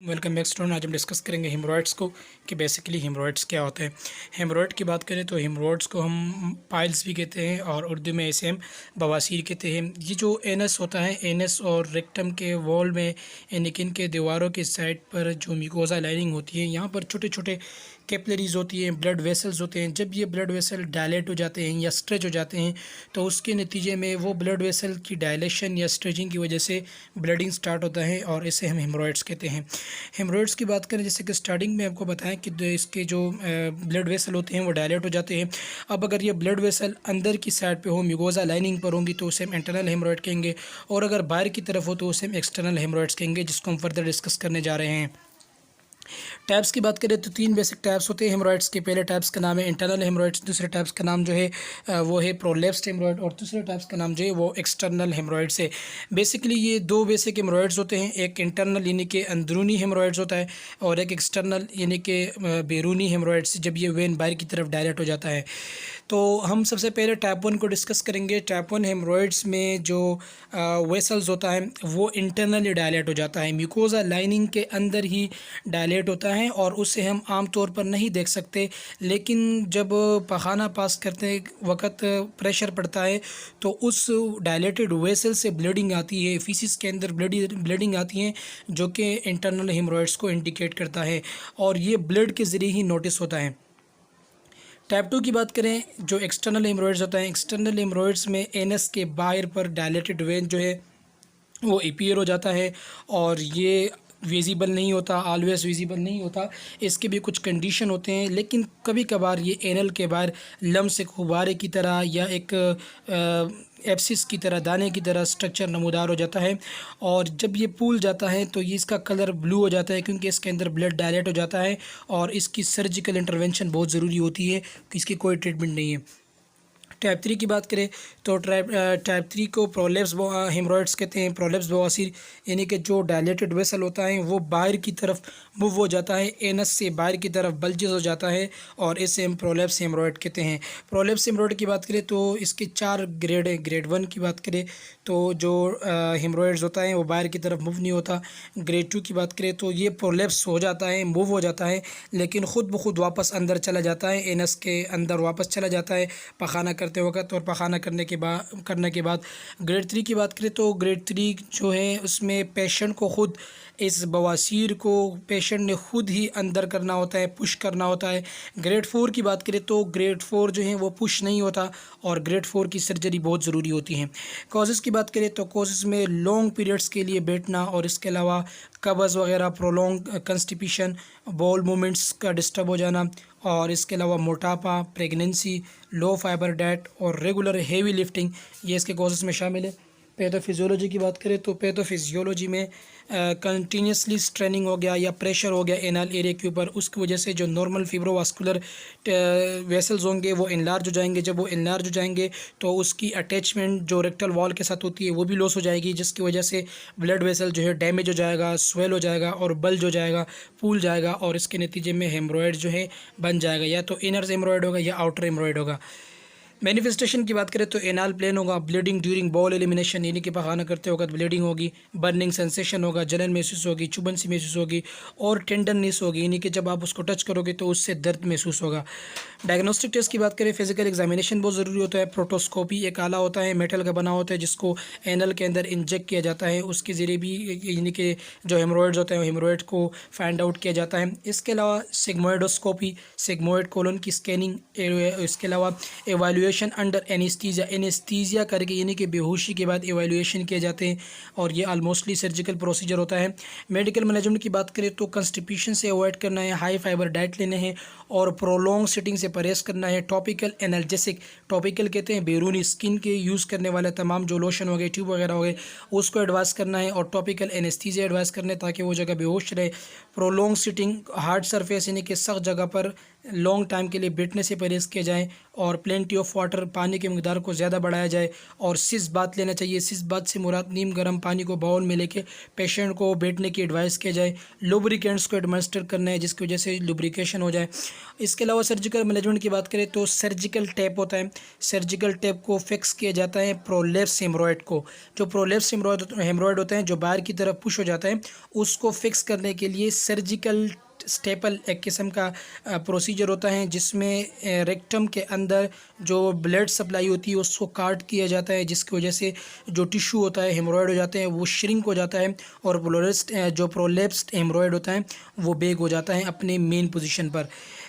Welcome back student. आज हम discuss करेंगे हेमरॉइड्स को कि बेसिकली हेमरॉइड्स क्या होते हैं। हेमरॉइड की बात करें तो हेमरॉइड्स को हम पाइल्स भी कहते हैं और उर्दू में इसे हम बवासीर कहते हैं। ये जो एनस होता है, एनस और रेक्टम के वॉल में यानी कि इनके दीवारों के साइड पर जो म्यूकोसा लाइनिंग होती है, यहाँ पर छोटे छोटे कैपिलरीज होती हैं, ब्लड वेसल्स होते हैं। जब ये ब्लड वेसल डायलेट हो जाते हैं या स्ट्रेच हो जाते हैं तो उसके नतीजे में वो ब्लड वेसल की डायलेशन या स्ट्रेचिंग की वजह से ब्लडिंग स्टार्ट होता है और इसे हम हेमरॉइड्स कहते हैं। हेमरॉइड्स की बात करें, जैसे कि स्टार्टिंग में आपको बताएं कि इसके जो ब्लड वेसल होते हैं वो डायलेट हो जाते हैं। अब अगर ये ब्लड वेसल अंदर की साइड पे हो, म्यूकोसा लाइनिंग पर होंगी, तो उसे हम इंटरनल हेमरॉइड कहेंगे, और अगर बाहर की तरफ हो तो उसे हम एक्सटर्नल हेमरॉइड्स कहेंगे, जिसको हम फर्दर डिस्कस करने जा रहे हैं। टैब्स की बात करें तो तीन बेसिक टैब्स होते हैं हेमरॉइड्स के। पहले टैब्स का नाम है इंटरनल हेमरॉइड्स, दूसरे टैब्स का नाम जो है वो है प्रोलेप्स्ड हेमरॉइड, और तीसरे टैब्स का नाम जो है वो एक्सटर्नल हेमरॉइड्स है। बेसिकली ये दो बेसिक हेमरॉइड्स होते हैं, एक इंटरनल यानी कि अंदरूनी हेमरॉइड्स होता है और एक एक्सटर्नल यानी कि बैरूनी हेमरॉइड्स, जब ये वेन बाहर की तरफ डायरेक्ट हो जाता है। तो हम सबसे पहले टाइप 1 को डिस्कस करेंगे। टाइप 1 हेमरॉइड्स में जो वेसल्स होता है वो इंटरनली डायलेट हो जाता है, म्यूकोसा लाइनिंग के अंदर ही डायलेट होता है और उसे हम आम तौर पर नहीं देख सकते, लेकिन जब पखाना पास करते वक्त प्रेशर पड़ता है तो उस डायलेटेड वेसल से ब्लीडिंग आती है, फीसिस के अंदर ब्लीडिंग आती है, जो कि इंटरनल हेमरॉइड्स को इंडिकेट करता है और ये ब्लड के ज़रिए ही नोटिस होता है। टाइप 2 की बात करें, जो एक्सटर्नल हेमरॉइड्स होता है, एक्सटर्नल हेमरॉइड्स में एनस के बाहर पर डायलेटेड वेन जो है वो अपीयर हो जाता है और ये विजिबल नहीं होता, ऑलवेज विजिबल नहीं होता। इसके भी कुछ कंडीशन होते हैं, लेकिन कभी कभार ये एनल के बाहर लम्ब से गुब्बारे की तरह या एक एप्सिस की तरह, दाने की तरह स्ट्रक्चर नमूदार हो जाता है, और जब ये फूल जाता है तो ये इसका कलर ब्लू हो जाता है, क्योंकि इसके अंदर ब्लड डायलेट हो जाता है और इसकी सर्जिकल इंटरवेंशन बहुत ज़रूरी होती है, इसकी कोई ट्रीटमेंट नहीं है। टाइप 3 की बात करें तो टाइप 3 को प्रोलेप्स हेमरॉइड्स कहते हैं। प्रोलेप्स बवासीर यानी कि जो डायलेटेड वेसल होता है वो बाहर की तरफ मूव हो जाता है, एनस से बाहर की तरफ बल्जेस हो जाता है और इसे हम प्रोलेप्स हेमरॉइड कहते हैं। प्रोलेप्स हेमरॉइड की बात करें तो इसके 4 ग्रेड हैं। ग्रेड 1 की बात करें तो जो हेमरॉइड्स होता है वो बाहर की तरफ मूव नहीं होता। ग्रेड 2 की बात करें तो ये प्रोलेप्स हो जाता है, मूव हो जाता है, लेकिन ख़ुद ब खुद वापस अंदर चला जाता है, एनस के अंदर वापस चला जाता है पखाना करते वक्त, और पखाना करने के बाद। ग्रेड 3 की बात करें तो ग्रेड 3 जो है उसमें पेशेंट को ख़ुद इस बवासीर को पेशेंट ने ख़ुद ही अंदर करना होता है, पुश करना होता है। ग्रेड 4 की बात करें तो ग्रेड 4 जो है वो पुश नहीं होता और ग्रेड 4 की सर्जरी बहुत ज़रूरी होती है। कॉजेज़ की बात करें तो कॉजेज़ में लॉन्ग पीरियड्स के लिए बैठना, और इसके अलावा कब्ज़ वगैरह, प्रोलॉन्ग कंस्टिपेशन, बॉल मूवमेंट्स का डिस्टर्ब हो जाना, और इसके अलावा मोटापा, प्रेगनेंसी, लो फाइबर डाइट और रेगुलर हेवी लिफ्टिंग, ये इसके कॉजेज़ में शामिल है। पैथोफिजियोलॉजी की बात करें तो पैथोफिजियोलॉजी में कंटिन्यूसली स्ट्रेनिंग हो गया या प्रेशर हो गया एनल एरिया के ऊपर, उसकी वजह से जो नॉर्मल फिब्रोवास्कुलर वेसल्स होंगे वो इनलार्ज हो जाएंगे। जब वो इनलार्ज हो जाएंगे तो उसकी अटैचमेंट जो रेक्टल वॉल के साथ होती है वो भी लॉस हो जाएगी, जिसकी वजह से ब्लड वेसल जो है डैमेज हो जाएगा, स्वेल हो जाएगा और बल्ज हो जाएगा, फूल जाएगा, और इसके नतीजे में हेमरॉइड जो है बन जाएगा, या तो इनर हेमरॉइड होगा या आउटर हेमरॉइड होगा। मैनिफेस्टेशन की बात करें तो एनाल प्लेन होगा, ब्लीडिंग ड्यूरिंग बॉल एलिमिनेशन यानी कि पखाना करते वक्त ब्लीडिंग होगी, बर्निंग सेंसेशन होगा, जलन महसूस होगी, चुभन सी महसूस होगी, और टेंडरनेस होगी यानी कि जब आप उसको टच करोगे तो उससे दर्द महसूस होगा। डायग्नोस्टिक टेस्ट की बात करें, फिजिकल एग्जामिनेशन बहुत ज़रूरी होता है। प्रोटोस्कोपी एक आला होता है, मेटल का बना होता है, जिसको एनल के अंदर इंजेक्ट किया जाता है, उसके ज़रिए भी यानी कि जो हेमरॉइड्स होते हैं हेमरॉइड को फाइंड आउट किया जाता है। इसके अलावा सिग्मोइडोस्कोपी, सिग्मोइड कोलन की स्कैनिंग, इसके अलावा एवेल्यूएशन अंडर एनेस्थीसिया करके यानी कि बेहोशी के बाद एवेल्यूएशन किए जाते हैं, और ये ऑलमोस्टली सर्जिकल प्रोसीजर होता है। मेडिकल मैनेजमेंट की बात करें तो कंस्टिपेशन से अवॉइड करना है, हाई फाइबर डाइट लेने हैं, और प्रोलॉन्ग सिटिंग से परहेज़ करना है। टॉपिकल एनाल्जेसिक, टॉपिकल कहते हैं बैरूनी, स्किन के यूज़ करने वाले तमाम जो लोशन हो गए, ट्यूब वगैरह हो गए, उसको एडवाइस करना है, और टॉपिकल एनेस्थीसिया एडवाइस करना है ताकि वो जगह बेहोश रहे। प्रोलॉन्ग सिटिंग, हार्ड सरफेस यानी कि सख्त जगह पर लॉन्ग टाइम के लिए बैठने से परहेज़ किया जाए और प्लेंटी ऑफ वाटर, पानी के मकदार को ज़्यादा बढ़ाया जाए और सिस बात लेना चाहिए। सिस बात से मुराद नीम गर्म पानी को बाउल में लेके पेशेंट को बैठने की एडवाइस किया जाए। लुब्रिकेंट्स को एडमिनिस्टर करना है जिसकी वजह से लुब्रिकेशन हो जाए। इसके अलावा सर्जिकल मैनेजमेंट की बात करें तो सर्जिकल टेप होता है। सर्जिकल टेप को फिक्स किया जाता है प्रोलेप्स हेमरॉयड को। जो प्रोलेप्स हेमरॉयड होता है जो बाहर की तरफ पुश हो जाता है, उसको फिक्स करने के लिए सर्जिकल स्टेपल एक किस्म का प्रोसीजर होता है जिसमें रेक्टम के अंदर जो ब्लड सप्लाई होती है उसको काट किया जाता है, जिसकी वजह से जो टिश्यू होता है हेमरॉयड हो जाते हैं वो श्रिंक हो जाता है और जो प्रोलेप्स्ड हेमरॉयड होता है वो बेग हो जाता है अपने मेन पोजीशन पर।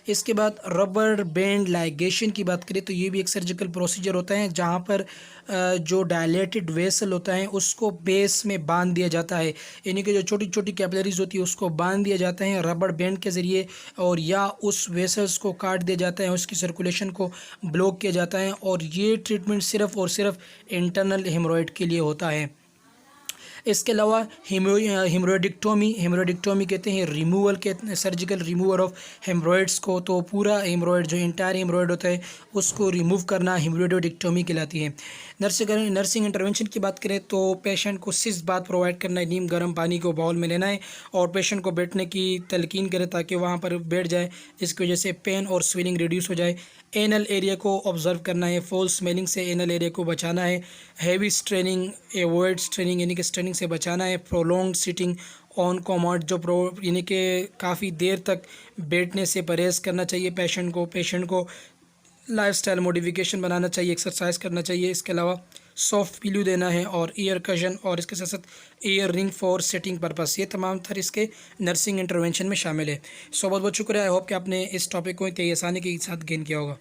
इसके बाद रबर बैंड लाइगेशन की बात करें तो ये भी एक सर्जिकल प्रोसीजर होता है जहाँ पर जो डायलेटेड वेसल होता है उसको बेस में बांध दिया जाता है, यानी कि जो छोटी छोटी कैपिलरीज होती है उसको बांध दिया जाता है रबर बैंड के ज़रिए, और या उस वेसल्स को काट दिया जाता है, उसकी सर्कुलेशन को ब्लॉक किया जाता है। और ये ट्रीटमेंट सिर्फ़ और सिर्फ इंटरनल हेमरॉयड के लिए होता है। इसके अलावा हेमरोइडिक्टोमी कहते हैं रिमूवल के सर्जिकल रिमूवल ऑफ हेमरॉयड्स को। तो पूरा हेमरॉयड जो इंटायर हेमरॉयड होता है उसको रिमूव करना हेमरोइडिक्टोमी कहलाती है। नर्सिंग इंटरवेंशन की बात करें तो पेशेंट को सिस बात प्रोवाइड करना है, नीम गर्म पानी को बाउल में लेना है और पेशेंट को बैठने की तलकीन करें ताकि वहाँ पर बैठ जाए, जिसकी वजह से पेन और स्वेलिंग रिड्यूस हो जाए। एनल एरिया को ऑब्जर्व करना है, फॉल स्मेलिंग से एनल एरिया को बचाना है। हैवी स्ट्रेनिंग एवॉइड स्ट्रेनिंग यानी कि स्ट्रेनिंग से बचाना है। प्रोलॉन्ग सिटिंग ऑन कॉमोड यानी कि काफ़ी देर तक बैठने से परहेज़ करना चाहिए पेशेंट को लाइफस्टाइल मॉडिफिकेशन बनाना चाहिए, एक्सरसाइज करना चाहिए। इसके अलावा सॉफ्ट पिल्लू देना है और ईयर कशन और इसके साथ साथ ear ring for setting purpose, ये तमाम तर इसके नर्सिंग इंटरवेंशन में शामिल है। सो बहुत बहुत शुक्रिया। आई होप कि आपने इस टॉपिक को इतनी आसानी के साथ गेन किया होगा।